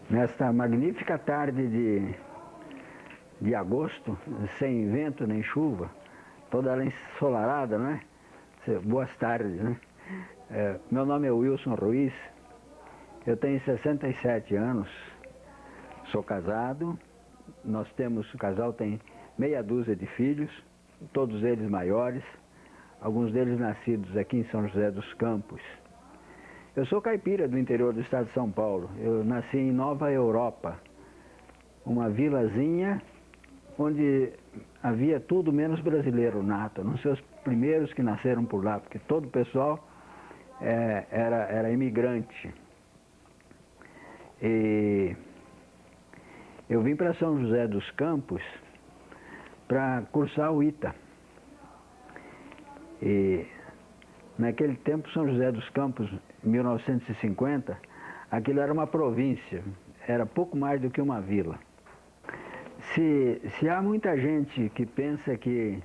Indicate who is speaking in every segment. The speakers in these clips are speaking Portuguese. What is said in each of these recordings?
Speaker 1: Nesta magnífica tarde de agosto, sem vento nem chuva, toda ela ensolarada, né? Boas tardes, né? Meu nome é Wilson Ruiz, eu tenho 67 anos, sou casado, o casal tem meia dúzia de filhos, todos eles maiores, alguns deles nascidos aqui em São José dos Campos. Eu sou caipira do interior do estado de São Paulo. Eu nasci em Nova Europa, uma vilazinha onde havia tudo menos brasileiro nato. Não sei os primeiros que nasceram por lá, porque todo o pessoal era imigrante. E eu vim para São José dos Campos para cursar o ITA. E naquele tempo, São José dos Campos, em 1950, aquilo era uma província, era pouco mais do que uma vila. Se há muita gente que pensa que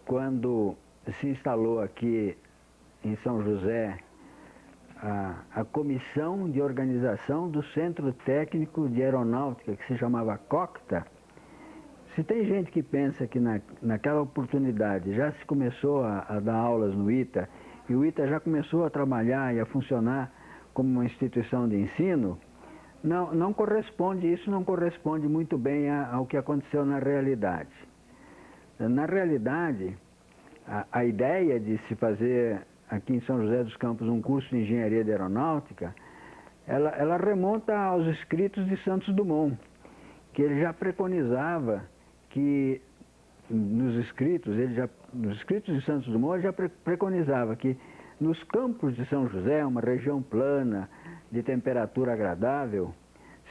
Speaker 1: quando se instalou aqui em São José a Comissão de Organização do Centro Técnico de Aeronáutica, que se chamava COCTA, se tem gente que pensa que naquela oportunidade já se começou a dar aulas no ITA, e o ITA já começou a trabalhar e a funcionar como uma instituição de ensino, não corresponde, isso não corresponde muito bem ao que aconteceu na realidade. Na realidade, a ideia de se fazer aqui em São José dos Campos um curso de engenharia de aeronáutica, ela remonta aos escritos de Santos Dumont, que ele já preconizava que nos escritos de Santos Dumont, ele já preconizava que nos campos de São José, uma região plana, de temperatura agradável,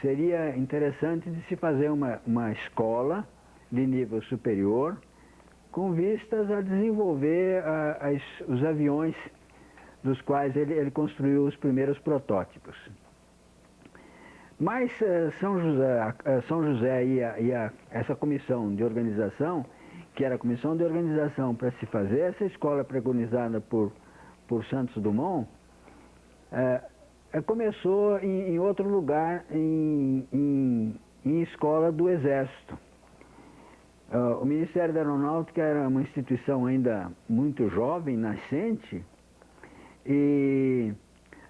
Speaker 1: seria interessante de se fazer uma escola de nível superior com vistas a desenvolver os aviões dos quais ele construiu os primeiros protótipos. Mas São José e essa comissão de organização, que era a comissão de organização para se fazer essa escola preconizada por Santos Dumont, começou em outro lugar, em escola do Exército. O Ministério da Aeronáutica era uma instituição ainda muito jovem, nascente, e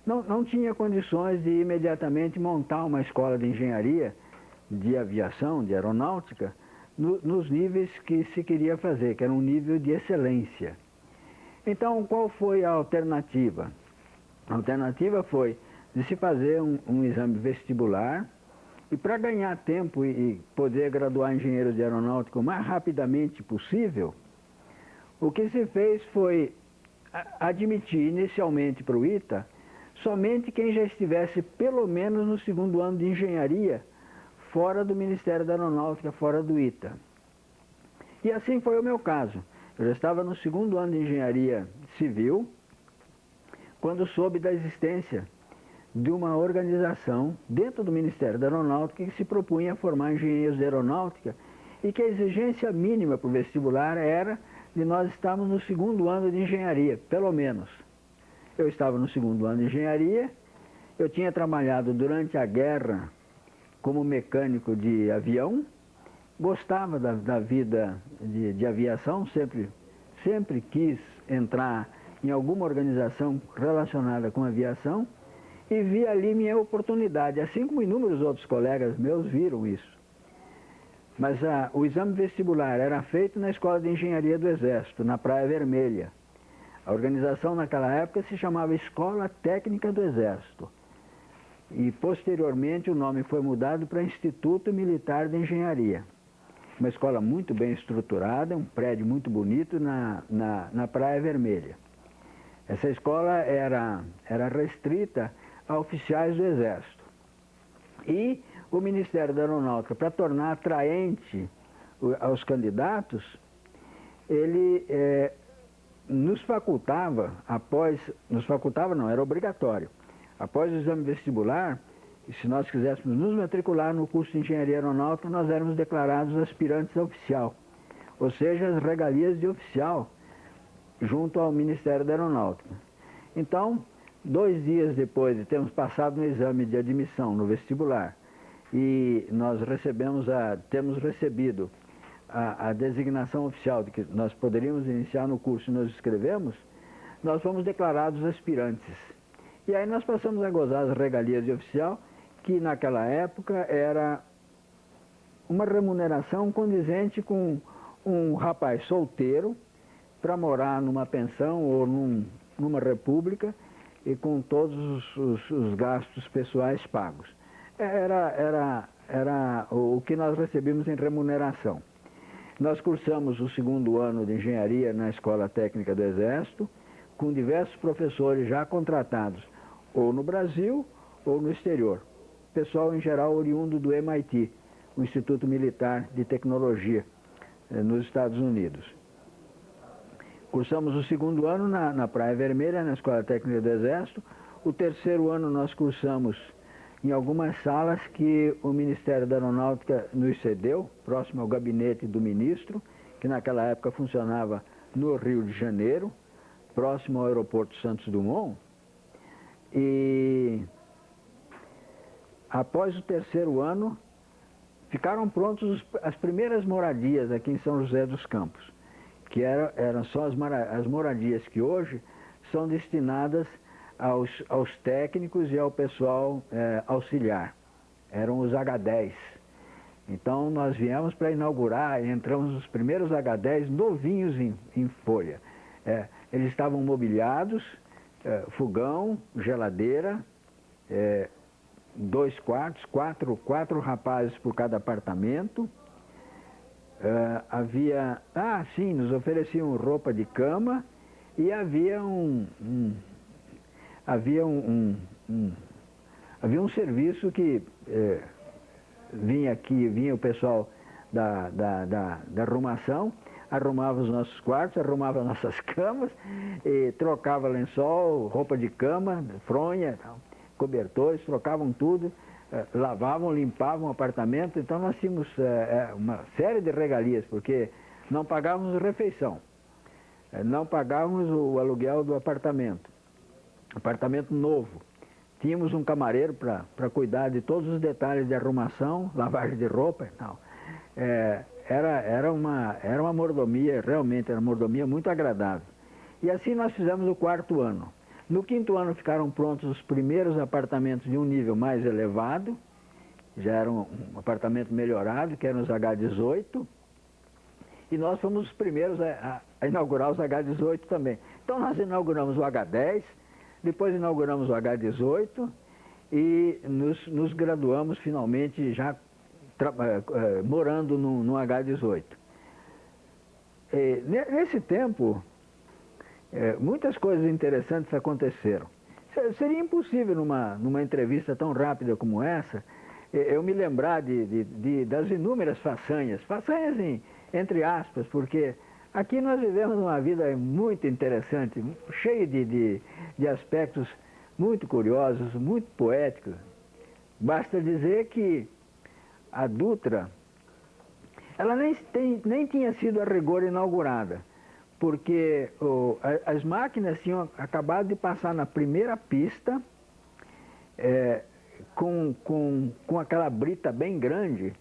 Speaker 1: não tinha condições de imediatamente montar uma escola de engenharia, de aviação, de aeronáutica, nos níveis que se queria fazer, que era um nível de excelência. Então, qual foi a alternativa? A alternativa foi de se fazer um exame vestibular, e para ganhar tempo e poder graduar engenheiro de aeronáutica o mais rapidamente possível, o que se fez foi admitir inicialmente para o ITA somente quem já estivesse pelo menos no segundo ano de engenharia fora do Ministério da Aeronáutica, fora do ITA. E assim foi o meu caso. Eu já estava no segundo ano de engenharia civil quando soube da existência de uma organização dentro do Ministério da Aeronáutica que se propunha a formar engenheiros de aeronáutica e que a exigência mínima para o vestibular era de nós estarmos no segundo ano de engenharia, pelo menos. Eu estava no segundo ano de engenharia, eu tinha trabalhado durante a guerra como mecânico de avião, gostava da vida de aviação, sempre quis entrar em alguma organização relacionada com aviação e vi ali minha oportunidade, assim como inúmeros outros colegas meus viram isso. Mas o exame vestibular era feito na Escola de Engenharia do Exército, na Praia Vermelha. A organização naquela época se chamava Escola Técnica do Exército. E posteriormente o nome foi mudado para Instituto Militar de Engenharia. Uma escola muito bem estruturada, um prédio muito bonito na Praia Vermelha. Essa escola era restrita a oficiais do Exército. E o Ministério da Aeronáutica, para tornar atraente aos candidatos, ele nos facultava, era obrigatório, após o exame vestibular, e se nós quiséssemos nos matricular no curso de Engenharia Aeronáutica, nós éramos declarados aspirantes a oficial, ou seja, as regalias de oficial junto ao Ministério da Aeronáutica. Então, 2 dias depois de termos passado no exame de admissão no vestibular e temos recebido a designação oficial de que nós poderíamos iniciar no curso e nos inscrevemos, nós fomos declarados aspirantes. E aí nós passamos a gozar as regalias de oficial, que naquela época era uma remuneração condizente com um rapaz solteiro para morar numa pensão ou numa república e com todos os gastos pessoais pagos. Era o que nós recebíamos em remuneração. Nós cursamos o 2º ano de engenharia na Escola Técnica do Exército, com diversos professores já contratados, ou no Brasil ou no exterior. Pessoal, em geral, oriundo do MIT, o Instituto Militar de Tecnologia, nos Estados Unidos. Cursamos o 2º ano na Praia Vermelha, na Escola Técnica do Exército. O 3º ano nós cursamos em algumas salas que o Ministério da Aeronáutica nos cedeu, próximo ao gabinete do ministro, que naquela época funcionava no Rio de Janeiro, próximo ao aeroporto Santos Dumont. E após o 3º ano, ficaram prontas as primeiras moradias aqui em São José dos Campos, que eram só as moradias que hoje são destinadas aos técnicos e ao pessoal auxiliar. Eram os H10. Então nós viemos para inaugurar, entramos nos primeiros H10 novinhos em folha. Eles estavam mobiliados, fogão, geladeira, 2 quartos, quatro rapazes por cada apartamento. Nos ofereciam roupa de cama e havia um serviço que vinha o pessoal da arrumação, arrumava os nossos quartos, arrumava nossas camas, e trocava lençol, roupa de cama, fronha, cobertores, trocavam tudo, lavavam, limpavam o apartamento. Então nós tínhamos uma série de regalias, porque não pagávamos refeição, não pagávamos o aluguel do apartamento novo. Tínhamos um camareiro para cuidar de todos os detalhes de arrumação, lavagem de roupa e tal. Era uma mordomia, realmente era uma mordomia muito agradável. E assim nós fizemos o 4º ano. No 5º ano ficaram prontos os primeiros apartamentos de um nível mais elevado, já era um apartamento melhorado, que eram os H18, e nós fomos os primeiros a inaugurar os H18 também. Então nós inauguramos o H10, depois inauguramos o H18 e nos graduamos finalmente já morando no H18. Nesse tempo, muitas coisas interessantes aconteceram. Seria impossível numa entrevista tão rápida como essa, eu me lembrar das inúmeras façanhas entre aspas, porque aqui nós vivemos uma vida muito interessante, cheia de aspectos muito curiosos, muito poéticos. Basta dizer que a Dutra, ela nem tinha sido a rigor inaugurada, porque as máquinas tinham acabado de passar na primeira pista, com aquela brita bem grande,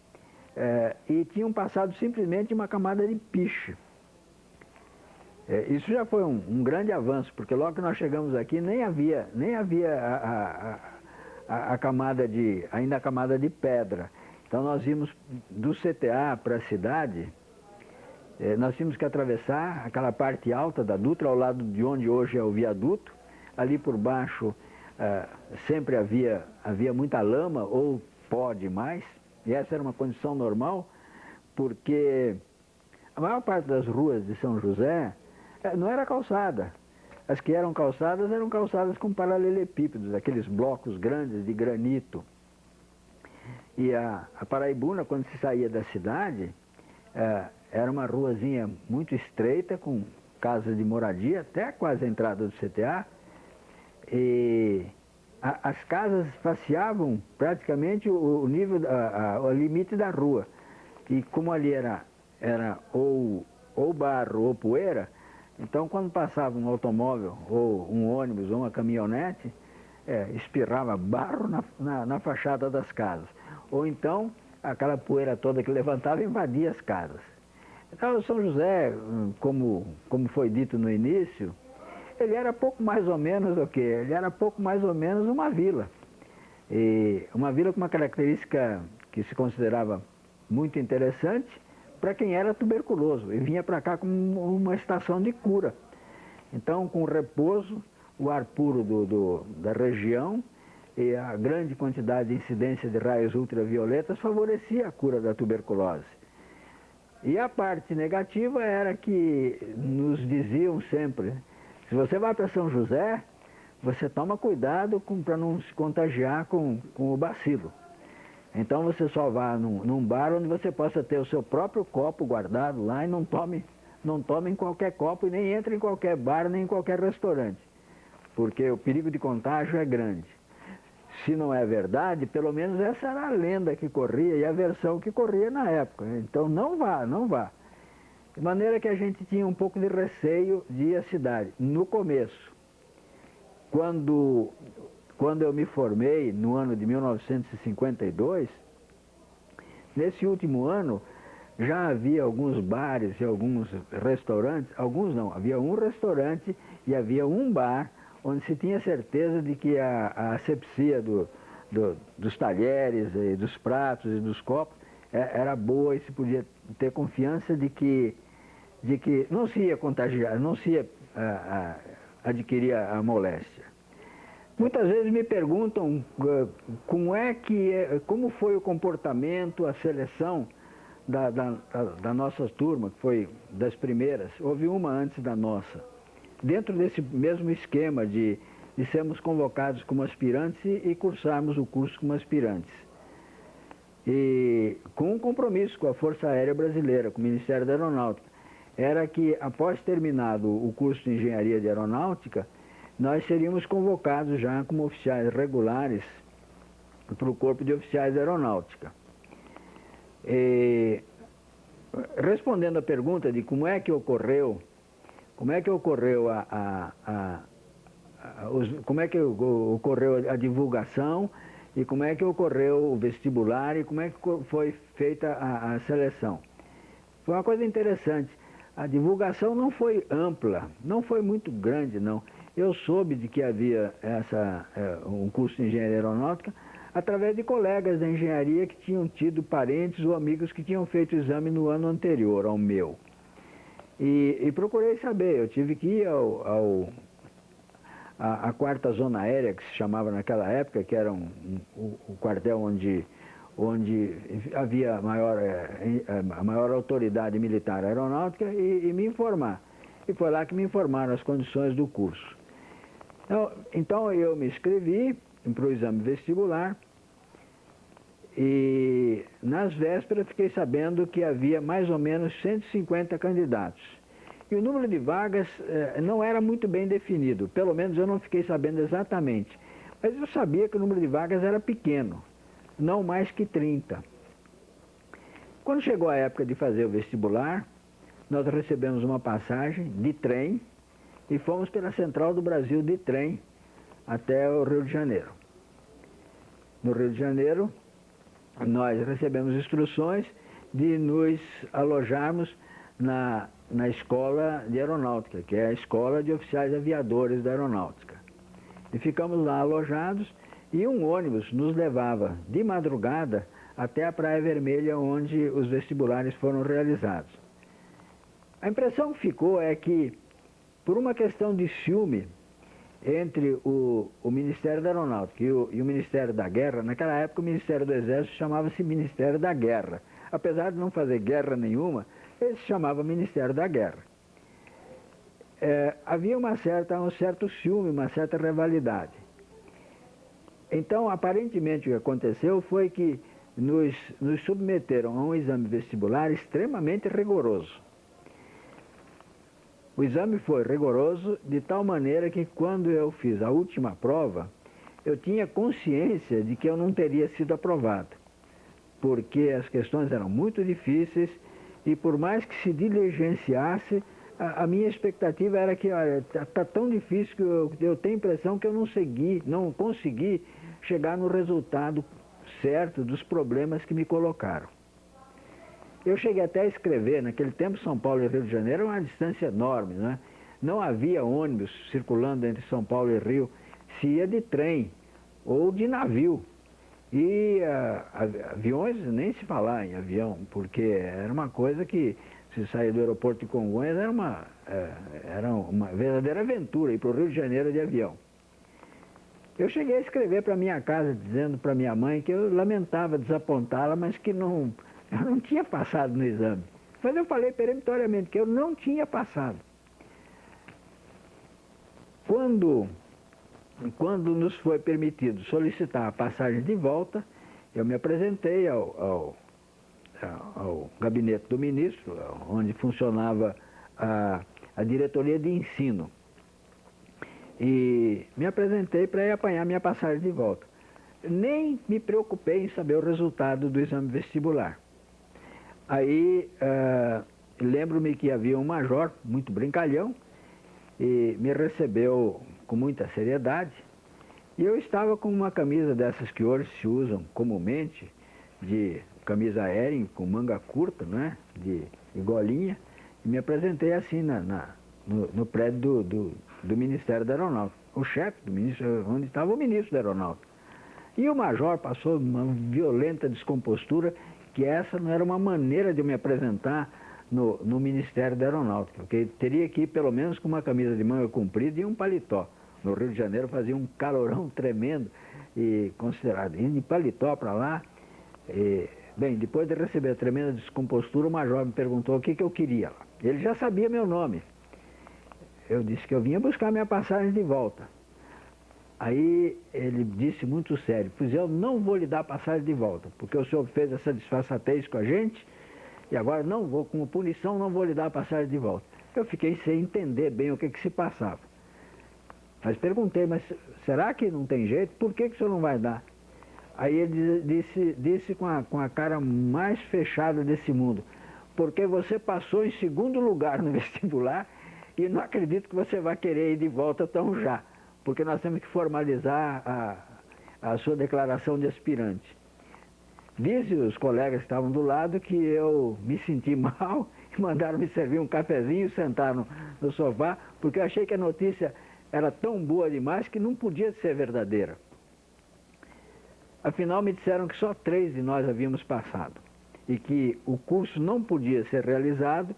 Speaker 1: e tinham passado simplesmente uma camada de piche. Isso já foi um grande avanço, porque logo que nós chegamos aqui nem havia ainda a camada de pedra. Então nós íamos do CTA para a cidade, nós tínhamos que atravessar aquela parte alta da Dutra, ao lado de onde hoje é o viaduto. Ali por baixo sempre havia muita lama ou pó demais, e essa era uma condição normal, porque a maior parte das ruas de São José não era calçada. As que eram calçadas com paralelepípedos, aqueles blocos grandes de granito. E a Paraibuna, quando se saía da cidade, era uma ruazinha muito estreita, com casas de moradia, até quase a entrada do CTA, e as casas faceavam praticamente o nível, o limite da rua. E como ali era ou barro ou poeira, Então, quando passava um automóvel, ou um ônibus, ou uma caminhonete, espirrava barro na fachada das casas. Ou então, aquela poeira toda que levantava invadia as casas. Então, São José, como foi dito no início, ele era pouco mais ou menos o quê? Ele era pouco mais ou menos uma vila. E uma vila com uma característica que se considerava muito interessante para quem era tuberculoso e vinha para cá como uma estação de cura. Então, com o repouso, o ar puro da região e a grande quantidade de incidência de raios ultravioletas favorecia a cura da tuberculose. E a parte negativa era que nos diziam sempre, se você vai para São José, você toma cuidado para não se contagiar com o bacilo. Então você só vá num bar onde você possa ter o seu próprio copo guardado lá e não tome em qualquer copo e nem entre em qualquer bar, nem em qualquer restaurante, porque o perigo de contágio é grande. Se não é verdade, pelo menos essa era a lenda que corria e a versão que corria na época. Então não vá, não vá. De maneira que a gente tinha um pouco de receio de ir à cidade. No começo, quando eu me formei, no ano de 1952, nesse último ano, já havia alguns bares e alguns restaurantes, alguns não, havia um restaurante e havia um bar onde se tinha certeza de que a asepsia dos talheres, e dos pratos e dos copos era boa e se podia ter confiança de que não se ia contagiar, não se ia adquirir a moléstia. Muitas vezes me perguntam como foi o comportamento, a seleção da nossa turma, que foi das primeiras. Houve uma antes da nossa. Dentro desse mesmo esquema de sermos convocados como aspirantes e cursarmos o curso como aspirantes. E com um compromisso com a Força Aérea Brasileira, com o Ministério da Aeronáutica, era que após terminado o curso de Engenharia de Aeronáutica, nós seríamos convocados já como oficiais regulares para o Corpo de Oficiais de Aeronáutica. E, respondendo à pergunta de como é que ocorreu a divulgação e como é que ocorreu o vestibular e como é que foi feita a seleção. Foi uma coisa interessante. A divulgação não foi ampla, não foi muito grande, não. Eu soube de que havia um curso de engenharia aeronáutica através de colegas da engenharia que tinham tido parentes ou amigos que tinham feito o exame no ano anterior ao meu. E procurei saber, eu tive que ir à quarta zona aérea, que se chamava naquela época, que era o quartel onde havia a maior autoridade militar aeronáutica e me informar. E foi lá que me informaram as condições do curso. Então eu me inscrevi para o exame vestibular e nas vésperas fiquei sabendo que havia mais ou menos 150 candidatos. E o número de vagas não era muito bem definido, pelo menos eu não fiquei sabendo exatamente. Mas eu sabia que o número de vagas era pequeno, não mais que 30. Quando chegou a época de fazer o vestibular, nós recebemos uma passagem de trem e fomos pela Central do Brasil de trem até o Rio de Janeiro. No Rio de Janeiro, nós recebemos instruções de nos alojarmos na Escola de Aeronáutica, que é a Escola de Oficiais Aviadores da Aeronáutica. E ficamos lá alojados e um ônibus nos levava de madrugada até a Praia Vermelha, onde os vestibulares foram realizados. A impressão que ficou é que, por uma questão de ciúme entre o Ministério da Aeronáutica e o Ministério da Guerra, naquela época o Ministério do Exército chamava-se Ministério da Guerra. Apesar de não fazer guerra nenhuma, ele se chamava Ministério da Guerra. Havia um certo ciúme, uma certa rivalidade. Então, aparentemente, o que aconteceu foi que nos submeteram a um exame vestibular extremamente rigoroso. O exame foi rigoroso de tal maneira que, quando eu fiz a última prova, eu tinha consciência de que eu não teria sido aprovado, porque as questões eram muito difíceis e, por mais que se diligenciasse, a minha expectativa era que, olha, tá tão difícil que eu tenho a impressão que eu não consegui chegar no resultado certo dos problemas que me colocaram. Eu cheguei até a escrever, naquele tempo São Paulo e Rio de Janeiro era uma distância enorme, né? Não havia ônibus circulando entre São Paulo e Rio, se ia de trem ou de navio. E aviões, nem se falar em avião, porque era uma coisa que, se sair do aeroporto de Congonhas, era uma verdadeira aventura ir para o Rio de Janeiro de avião. Eu cheguei a escrever para minha casa, dizendo para minha mãe que eu lamentava desapontá-la, mas que eu não tinha passado no exame. Mas eu falei peremptoriamente que eu não tinha passado. Quando nos foi permitido solicitar a passagem de volta, eu me apresentei ao gabinete do ministro, onde funcionava a diretoria de ensino. E me apresentei para ir apanhar minha passagem de volta. Nem me preocupei em saber o resultado do exame vestibular. Aí, lembro-me que havia um major, muito brincalhão, e me recebeu com muita seriedade. E eu estava com uma camisa dessas que hoje se usam comumente, de camisa aérea, com manga curta, né, de golinha, e me apresentei assim no prédio do Ministério da Aeronáutica, o chefe do ministro, onde estava o ministro da Aeronáutica. E o major passou uma violenta descompostura, que essa não era uma maneira de eu me apresentar no Ministério da Aeronáutica, porque teria que ir pelo menos com uma camisa de manga comprida e um paletó. No Rio de Janeiro fazia um calorão tremendo e considerado. Indo de paletó para lá, bem, depois de receber a tremenda descompostura, o major me perguntou o que eu queria lá. Ele já sabia meu nome. Eu disse que eu vinha buscar minha passagem de volta. Aí ele disse muito sério, pois eu não vou lhe dar passagem de volta, porque o senhor fez essa disfarçatez com a gente, e agora não vou, como punição, não vou lhe dar passagem de volta. Eu fiquei sem entender bem o que se passava. Mas perguntei, mas será que não tem jeito? Por que o senhor não vai dar? Aí ele disse com a cara mais fechada desse mundo, porque você passou em segundo lugar no vestibular e não acredito que você vai querer ir de volta tão já, porque nós temos que formalizar a sua declaração de aspirante. Disse os colegas que estavam do lado que eu me senti mal e mandaram me servir um cafezinho e sentar no sofá, porque eu achei que a notícia era tão boa demais que não podia ser verdadeira. Afinal, me disseram que só 3 de nós havíamos passado e que o curso não podia ser realizado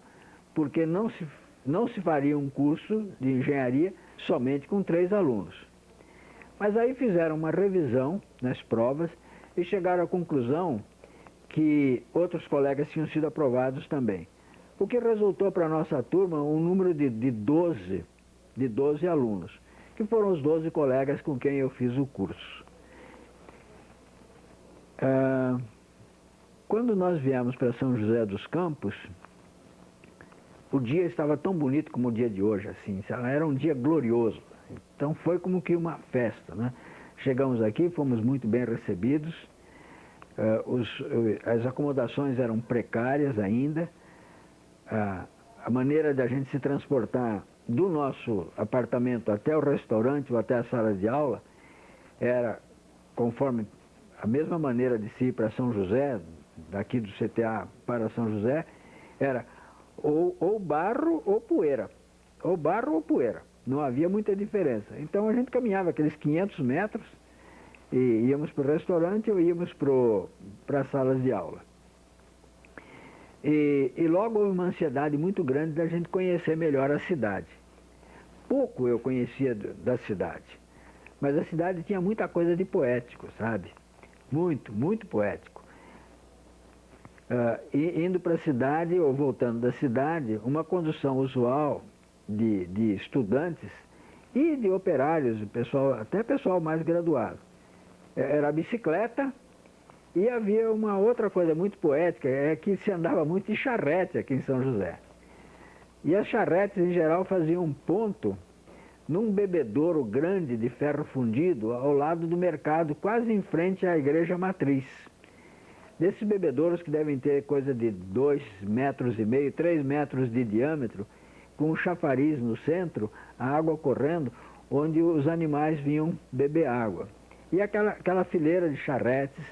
Speaker 1: porque não se faria um curso de engenharia somente com 3 alunos. Mas aí fizeram uma revisão nas provas e chegaram à conclusão que outros colegas tinham sido aprovados também. O que resultou para a nossa turma um número de 12 alunos, que foram os 12 colegas com quem eu fiz o curso. Quando nós viemos para São José dos Campos, o dia estava tão bonito como o dia de hoje, assim, era um dia glorioso. Então foi como que uma festa, né? Chegamos aqui, fomos muito bem recebidos, as acomodações eram precárias ainda, a maneira de a gente se transportar do nosso apartamento até o restaurante ou até a sala de aula era conforme a mesma maneira de se ir para São José, daqui do CTA para São José, era ou barro ou poeira, ou barro ou poeira, não havia muita diferença. Então a gente caminhava aqueles 500 metros e íamos para o restaurante ou íamos para as salas de aula. E logo houve uma ansiedade muito grande da gente conhecer melhor a cidade. Pouco eu conhecia da cidade, mas a cidade tinha muita coisa de poético, sabe? Muito, muito poético. Indo para a cidade ou voltando da cidade, uma condução usual de estudantes e de operários, até pessoal mais graduado. Era a bicicleta e havia uma outra coisa muito poética, é que se andava muito de charrete aqui em São José. E as charretes, em geral, faziam um ponto num bebedouro grande de ferro fundido ao lado do mercado, quase em frente à igreja matriz. Desses bebedouros que devem ter coisa de 2,5 metros, 3 metros de diâmetro, com um chafariz no centro, a água correndo, onde os animais vinham beber água. E aquela fileira de charretes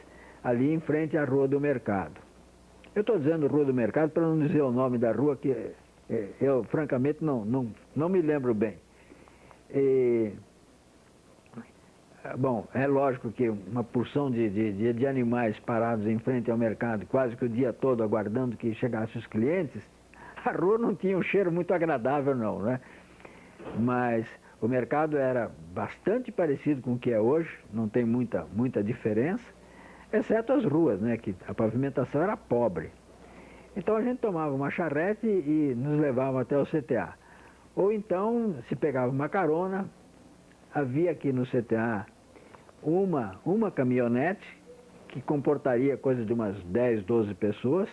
Speaker 1: ali em frente à Rua do Mercado. Eu estou dizendo Rua do Mercado para não dizer o nome da rua, que eu francamente não me lembro bem. Bom, é lógico que uma porção de animais parados em frente ao mercado, quase que o dia todo aguardando que chegassem os clientes, a rua não tinha um cheiro muito agradável não, né? Mas o mercado era bastante parecido com o que é hoje, não tem muita diferença, exceto as ruas, né? Que a pavimentação era pobre. Então a gente tomava uma charrete e nos levava até o CTA. Ou então, se pegava uma carona, havia aqui no CTA uma caminhonete que comportaria coisa de umas 10, 12 pessoas.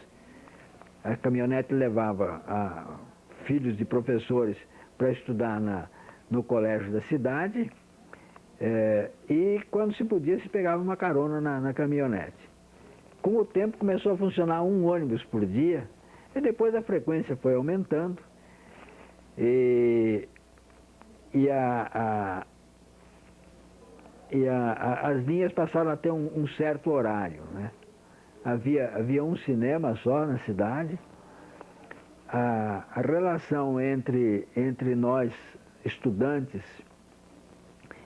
Speaker 1: A caminhonete levava filhos de professores para estudar no colégio da cidade, e quando se podia se pegava uma carona na caminhonete. Com o tempo começou a funcionar um ônibus por dia, e depois a frequência foi aumentando, as linhas passaram a ter um certo horário, né? Havia um cinema só na cidade. A relação entre nós, estudantes,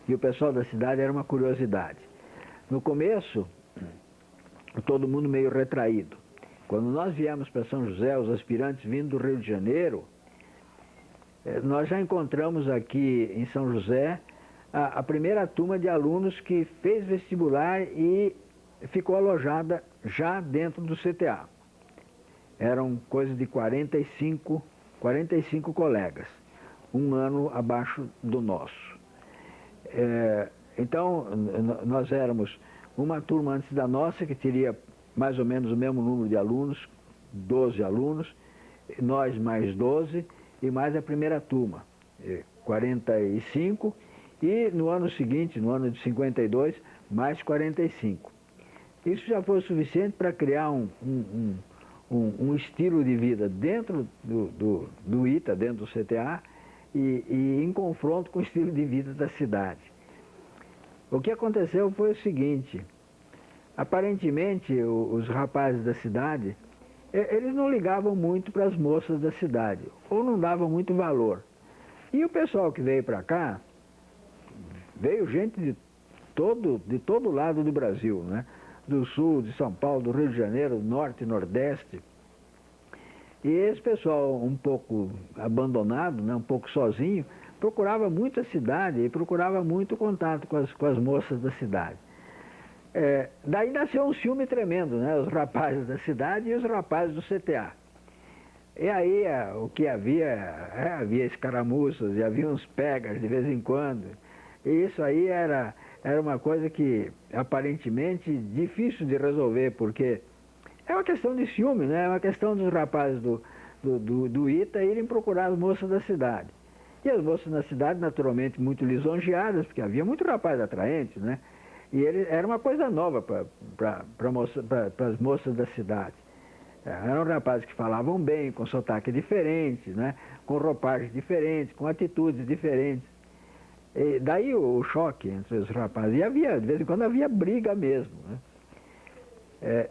Speaker 1: e o pessoal da cidade era uma curiosidade. No começo, todo mundo meio retraído. Quando nós viemos para São José, os aspirantes vindo do Rio de Janeiro, nós já encontramos aqui em São José a primeira turma de alunos que fez vestibular e ficou alojada já dentro do CTA. Eram coisa de 45 colegas, um ano abaixo do nosso. Então, nós éramos uma turma antes da nossa, que teria mais ou menos o mesmo número de alunos, 12 alunos, nós mais 12, e mais a primeira turma, 45, e no ano seguinte, no ano de 52, mais 45. Isso já foi o suficiente para criar um estilo de vida dentro do ITA, dentro do CTA, e em confronto com o estilo de vida da cidade. O que aconteceu foi o seguinte: aparentemente os rapazes da cidade, eles não ligavam muito para as moças da cidade, ou não davam muito valor. E o pessoal que veio para cá, veio gente de todo lado do Brasil, né? Do sul, de São Paulo, do Rio de Janeiro, do norte e nordeste. E esse pessoal um pouco abandonado, né, um pouco sozinho, procurava muito a cidade e procurava muito contato com as moças da cidade. Daí nasceu um ciúme tremendo, né, os rapazes da cidade e os rapazes do CTA. E aí o que havia escaramuças e havia uns pegas de vez em quando. E isso aí era uma coisa que aparentemente difícil de resolver, porque é uma questão de ciúme, né? É uma questão dos rapazes do ITA irem procurar as moças da cidade. E as moças da cidade, naturalmente, muito lisonjeadas, porque havia muito rapaz atraente, né? E era uma coisa nova para as moças da cidade. Eram rapazes que falavam bem, com sotaque diferente, né? Com roupagens diferentes, com atitudes diferentes. E daí o choque entre os rapazes. E de vez em quando havia briga mesmo, né?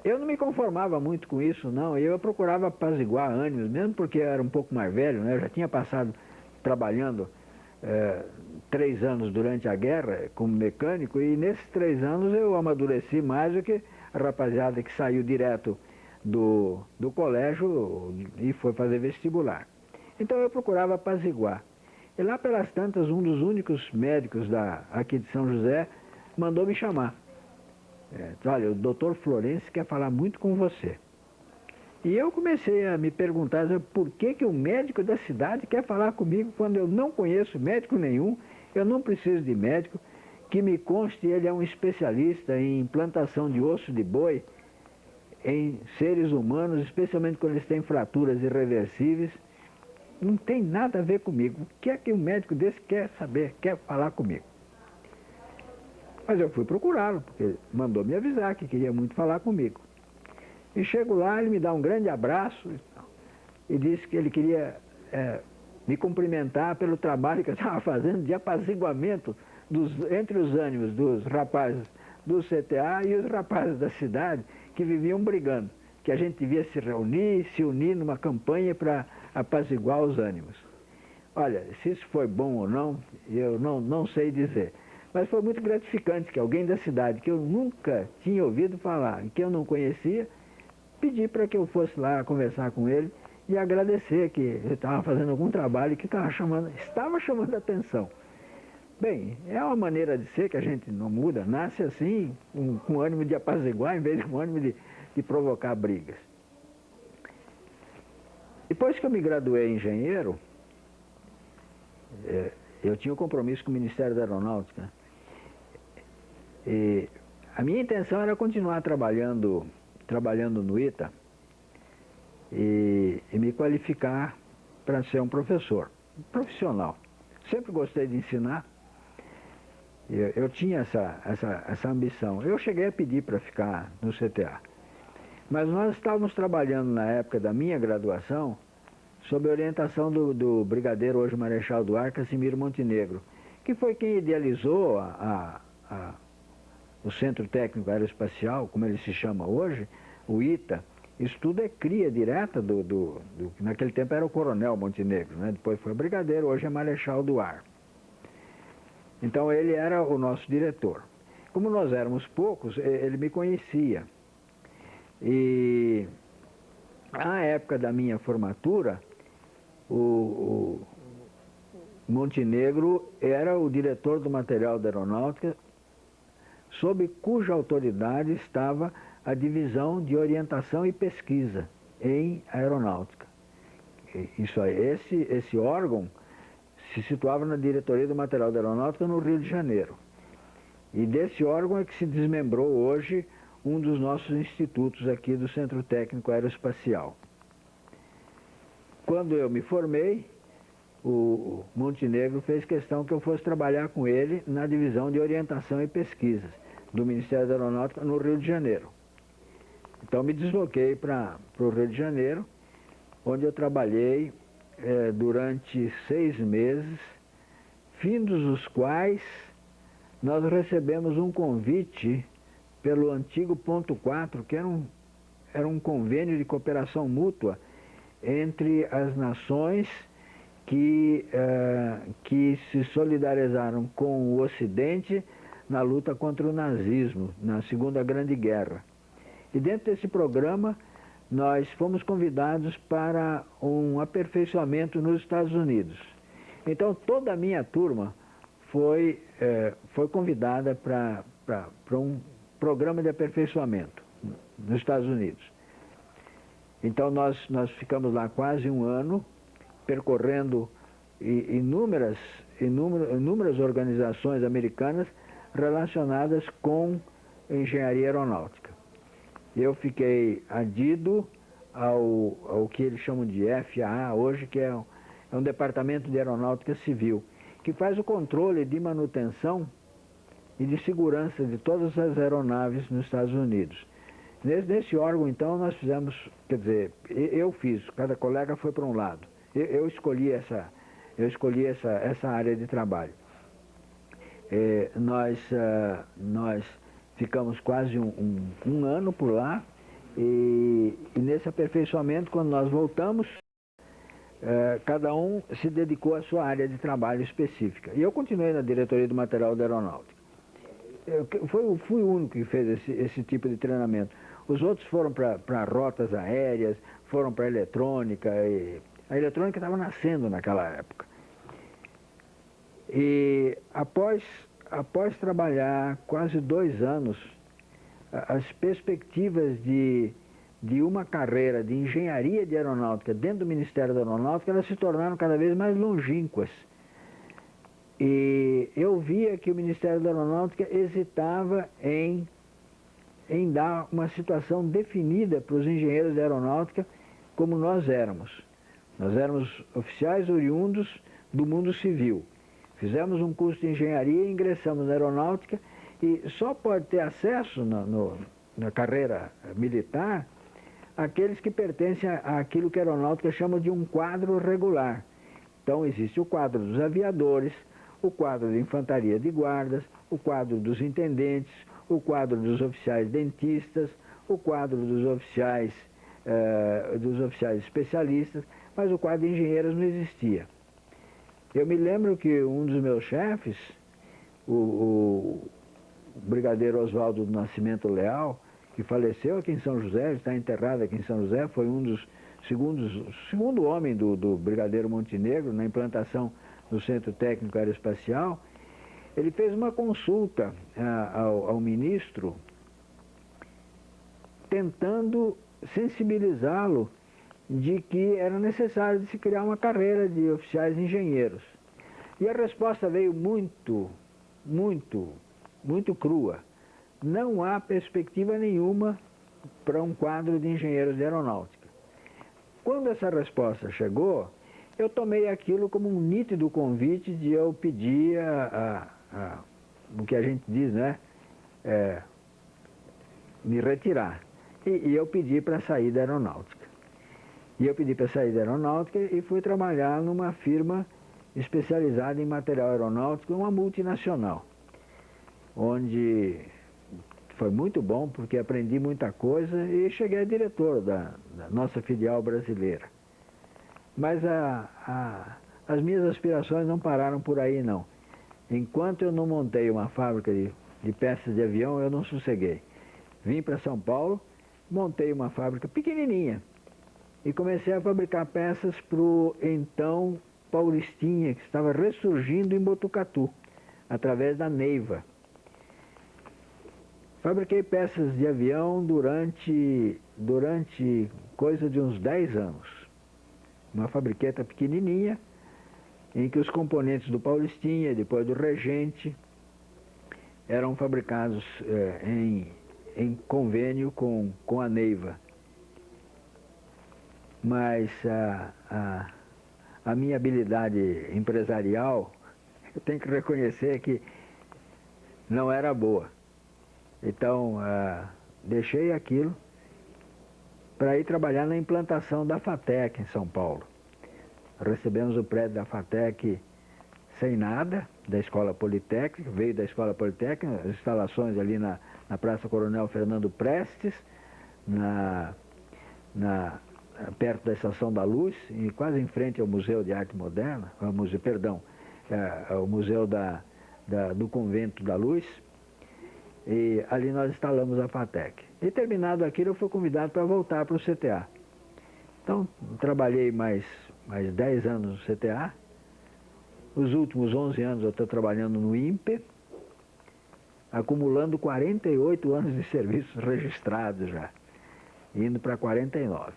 Speaker 1: Eu não me conformava muito com isso, não. Eu procurava apaziguar ânimos, mesmo porque eu era um pouco mais velho, né? Eu já tinha passado trabalhando 3 anos durante a guerra como mecânico, e nesses 3 anos eu amadureci mais do que a rapaziada que saiu direto do colégio e foi fazer vestibular. Então eu procurava apaziguar. E lá pelas tantas, um dos únicos médicos aqui de São José mandou me chamar. Olha, o doutor Florencio quer falar muito com você. E eu comecei a me perguntar por que o médico da cidade quer falar comigo quando eu não conheço médico nenhum, eu não preciso de médico, que me conste ele é um especialista em implantação de osso de boi em seres humanos, especialmente quando eles têm fraturas irreversíveis. Não tem nada a ver comigo. O que é que um médico desse quer saber, quer falar comigo? Mas eu fui procurá-lo, porque mandou me avisar que queria muito falar comigo. E chego lá, ele me dá um grande abraço e disse que ele queria me cumprimentar pelo trabalho que eu estava fazendo de apaziguamento entre os ânimos dos rapazes do CTA e os rapazes da cidade que viviam brigando, que a gente devia se reunir, se unir numa campanha para apaziguar os ânimos. Olha, se isso foi bom ou não, eu não sei dizer. Mas foi muito gratificante que alguém da cidade, que eu nunca tinha ouvido falar, que eu não conhecia, pedir para que eu fosse lá conversar com ele e agradecer que ele estava fazendo algum trabalho que estava chamando a atenção. Bem, é uma maneira de ser que a gente não muda, nasce assim, com ânimo de apaziguar em vez de com ânimo de provocar brigas. Depois que eu me graduei em engenheiro, eu tinha um compromisso com o Ministério da Aeronáutica. E a minha intenção era continuar trabalhando no ITA e me qualificar para ser um professor, profissional. Sempre gostei de ensinar. Eu tinha essa ambição. Eu cheguei a pedir para ficar no CTA. Mas nós estávamos trabalhando na época da minha graduação sob a orientação do brigadeiro, hoje Marechal do Ar, Casimiro Montenegro, que foi quem idealizou o Centro Técnico Aeroespacial, como ele se chama hoje, o ITA. Isso tudo é cria direta naquele tempo era o Coronel Montenegro, né? Depois foi brigadeiro, hoje é Marechal do Ar. Então ele era o nosso diretor. Como nós éramos poucos, ele me conhecia. E à época da minha formatura, o Montenegro era o diretor do material da aeronáutica, sob cuja autoridade estava a divisão de orientação e pesquisa em aeronáutica. Isso aí, esse órgão se situava na diretoria do material da aeronáutica no Rio de Janeiro. E desse órgão é que se desmembrou hoje um dos nossos institutos aqui do Centro Técnico Aeroespacial. Quando eu me formei, o Montenegro fez questão que eu fosse trabalhar com ele na divisão de orientação e pesquisas do Ministério da Aeronáutica no Rio de Janeiro. Então me desloquei para o Rio de Janeiro, onde eu trabalhei durante 6 meses, findos os quais nós recebemos um convite pelo antigo ponto 4, que era um convênio de cooperação mútua entre as nações que se solidarizaram com o Ocidente na luta contra o nazismo, na Segunda Grande Guerra. E dentro desse programa, nós fomos convidados para um aperfeiçoamento nos Estados Unidos. Então, toda a minha turma foi convidada para um programa de aperfeiçoamento nos Estados Unidos. Então, nós ficamos lá quase um ano, percorrendo inúmeras organizações americanas relacionadas com engenharia aeronáutica. Eu fiquei adido ao que eles chamam de FAA hoje, que é um departamento de aeronáutica civil, que faz o controle de manutenção e de segurança de todas as aeronaves nos Estados Unidos. Nesse órgão, então, nós fizemos, quer dizer, eu fiz, cada colega foi para um lado. Eu escolhi essa área de trabalho. Nós ficamos quase um ano por lá e nesse aperfeiçoamento, quando nós voltamos, cada um se dedicou à sua área de trabalho específica. E eu continuei na diretoria do material da aeronáutica. Fui o único que fez esse tipo de treinamento. Os outros foram para rotas aéreas, foram para a eletrônica. A eletrônica estava nascendo naquela época. E após trabalhar quase 2 anos, as perspectivas de uma carreira de engenharia de aeronáutica dentro do Ministério da Aeronáutica, elas se tornaram cada vez mais longínquas. E eu via que o Ministério da Aeronáutica hesitava em dar uma situação definida para os engenheiros de aeronáutica como nós éramos. Nós éramos oficiais oriundos do mundo civil. Fizemos um curso de engenharia e ingressamos na aeronáutica e só pode ter acesso na carreira militar aqueles que pertencem àquilo que a aeronáutica chama de um quadro regular. Então existe o quadro dos aviadores, o quadro de infantaria de guardas, o quadro dos intendentes, o quadro dos oficiais dentistas, o quadro dos oficiais especialistas, mas o quadro de engenheiros não existia. Eu me lembro que um dos meus chefes, o brigadeiro Oswaldo do Nascimento Leal, que faleceu aqui em São José, está enterrado aqui em São José, foi um dos segundo homem do brigadeiro Montenegro na implantação do Centro Técnico Aeroespacial. Ele fez uma consulta ao ministro, tentando sensibilizá-lo de que era necessário de se criar uma carreira de oficiais engenheiros. E a resposta veio muito crua. Não há perspectiva nenhuma para um quadro de engenheiros de aeronáutica. Quando essa resposta chegou, eu tomei aquilo como um nítido convite de eu pedir o que a gente diz, né? Me retirar. E eu pedi para sair da aeronáutica. E eu pedi para sair da aeronáutica e fui trabalhar numa firma especializada em material aeronáutico, uma multinacional, onde foi muito bom porque aprendi muita coisa e cheguei a diretor da nossa filial brasileira. Mas as minhas aspirações não pararam por aí, não. Enquanto eu não montei uma fábrica de peças de avião, eu não sosseguei. Vim para São Paulo, montei uma fábrica pequenininha e comecei a fabricar peças para o então Paulistinha, que estava ressurgindo em Botucatu, através da Neiva. Fabriquei peças de avião durante coisa de uns 10 anos. Uma fabriqueta pequenininha, em que os componentes do Paulistinha, depois do Regente, eram fabricados em convênio com a Neiva. Mas a minha habilidade empresarial, eu tenho que reconhecer que não era boa. Então, deixei aquilo para ir trabalhar na implantação da FATEC em São Paulo. Recebemos o prédio da FATEC sem nada, da Escola Politécnica, veio da Escola Politécnica, as instalações ali na Praça Coronel Fernando Prestes, perto da Estação da Luz, e quase em frente ao Museu de Arte Moderna, ao Museu do Convento da Luz, e ali nós instalamos a FATEC. E terminado aquilo, eu fui convidado para voltar para o CTA. Então, trabalhei mais 10 anos no CTA. Os últimos 11 anos eu estou trabalhando no INPE, acumulando 48 anos de serviços registrados já, indo para 49.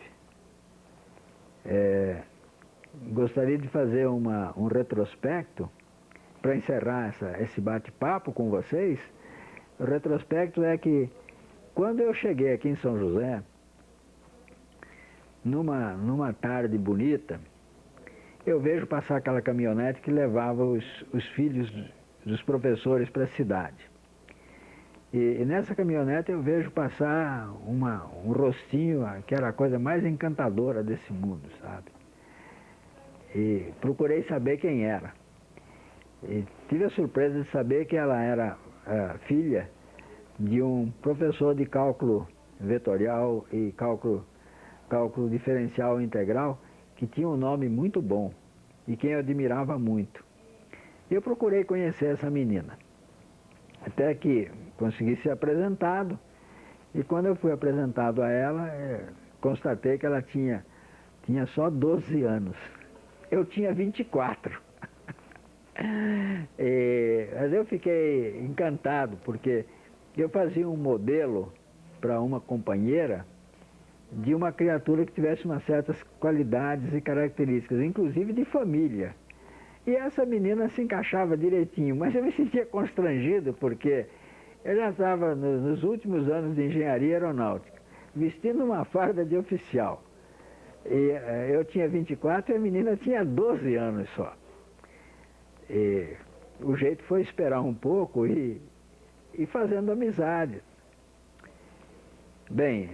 Speaker 1: Gostaria de fazer um retrospecto para encerrar esse bate-papo com vocês. O retrospecto é que quando eu cheguei aqui em São José, numa tarde bonita, eu vejo passar aquela caminhonete que levava os filhos dos professores para a cidade. E nessa caminhonete eu vejo passar um rostinho que era a coisa mais encantadora desse mundo, sabe? E procurei saber quem era. E tive a surpresa de saber que ela era filha de um professor de cálculo vetorial e cálculo diferencial integral, que tinha um nome muito bom e quem eu admirava muito. Eu procurei conhecer essa menina, até que consegui ser apresentado, e quando eu fui apresentado a ela, constatei que ela tinha só 12 anos. Eu tinha 24. Mas eu fiquei encantado, porque eu fazia um modelo para uma companheira de uma criatura que tivesse umas certas qualidades e características, inclusive de família. E essa menina se encaixava direitinho, mas eu me sentia constrangido porque eu já estava nos últimos anos de engenharia aeronáutica, vestindo uma farda de oficial. E eu tinha 24 e a menina tinha 12 anos só. E o jeito foi esperar um pouco e fazendo amizade. Bem,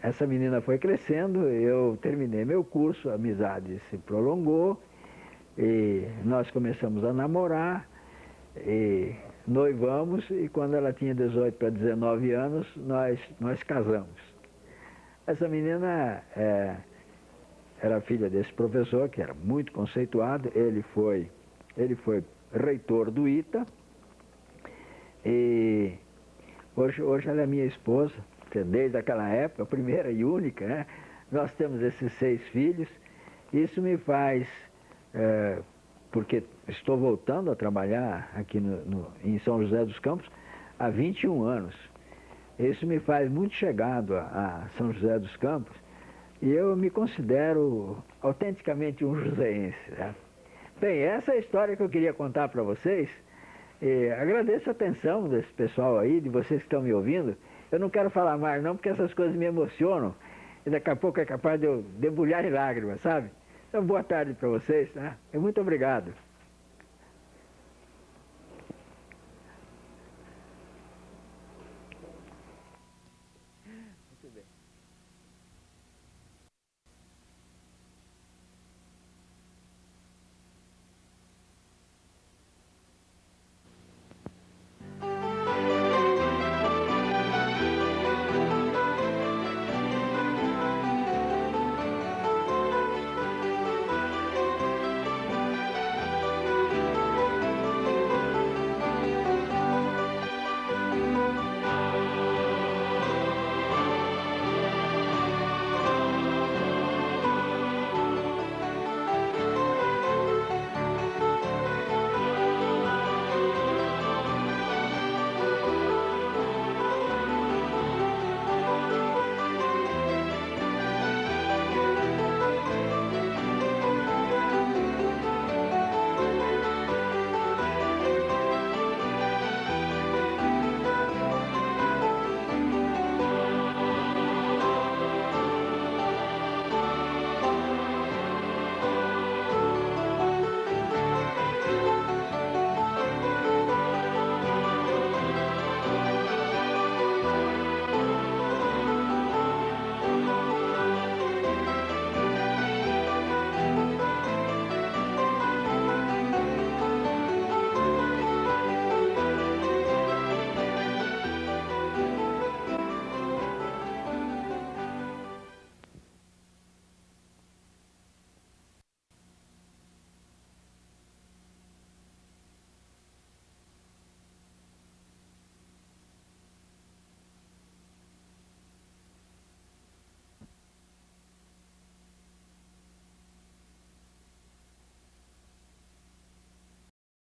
Speaker 1: essa menina foi crescendo, eu terminei meu curso, a amizade se prolongou, E nós começamos a namorar, e noivamos, e quando ela tinha 18 para 19 anos, nós casamos. Essa menina era filha desse professor, que era muito conceituado. Ele foi reitor do ITA, e hoje ela é minha esposa, desde aquela época, a primeira e única, né? Nós temos esses 6 filhos. Isso me faz, porque estou voltando a trabalhar aqui em São José dos Campos há 21 anos. Isso me faz muito chegado a São José dos Campos, e eu me considero autenticamente um joseense, né? Bem, essa é a história que eu queria contar para vocês. Agradeço a atenção desse pessoal aí, de vocês que estão me ouvindo. Eu não quero falar mais não, porque essas coisas me emocionam, e daqui a pouco é capaz de eu debulhar em lágrimas, sabe? Então, boa tarde para vocês, tá? E muito obrigado.